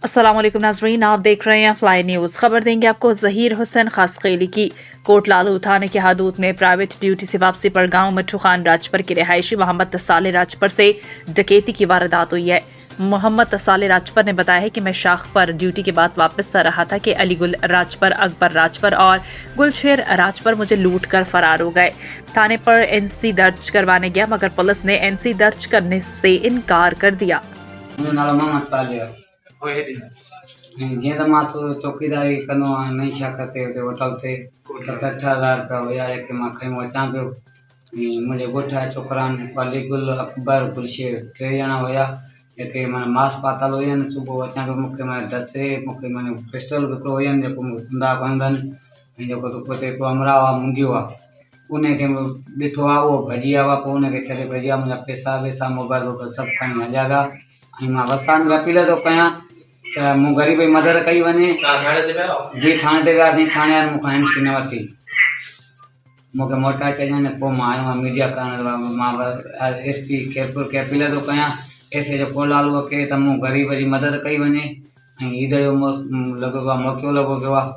अस्सलाम वालेकुम नाज़रीन, आप देख रहे हैं फ्लाई न्यूज़। खबर देंगे आपको ज़हीर हुसैन खासखेली की। कोट लालू थाने के हदूद में प्राइवेट ड्यूटी से वापसी पर गांव मट्ठू खान राजपर के रिहायशी मोहम्मद तसाले राजपर से डकैती की वारदात हुई है। मोहम्मद तसाले राजपर ने बताया है कि मैं शाख पर ड्यूटी के बाद वापस आ रहा था कि अलीगुल राजपर, अकबर राजपर और गुलशेर राजपर मुझे लूट कर फरार हो गए। थाने पर एनसी दर्ज करवाने गया मगर पुलिस ने एनसी दर्ज करने से इनकार कर दिया। जीअं त मां चौकीदारी कंदो आहियां नई शाख ते हुते होटल ते 7-8 हज़ार रुपया हुया जेके मां खयूं अचां पियो। मुंहिंजे ॻोठ जा छोकिरा आहिनि अलीगुल, अकबर, गुलशेर 3 ॼणा हुया जेके माना मास्क पातल हुयनि। सुबुह अचां पियो मूंखे माना दसे मूंखे माना पिस्टल हिकिड़ो हुयनि जेको धंधा खणंदा आहिनि ऐं जेको हुते हिकिड़ो अमराव आहे मुंगियो आहे उनखे ॾिठो आहे उहो भॼी वियो आहे। पोइ उनखे छॾे भॼी विया। मुंहिंजा पैसा वैसा मोबाइल वोबाइल सभु खणी हलिया विया ऐं मां वसान खे अपील थो कयां त मूं ग़रीब जी मदद कई वञे। जी थाणे ते वियासीं, थाणे वारनि मूंखां एंट्री न वरिती, मूंखे मोटाए छॾियनि। पोइ मां आयो आहियां मीडिया करण। मां SP खेरपुर खे अपील थो कयां ऐसे जो कोट लालूअ खे त मूं ग़रीब जी मदद कई वञे ऐं ईद जो लॻो पियो आहे मौक़ो लॻो पियो आहे।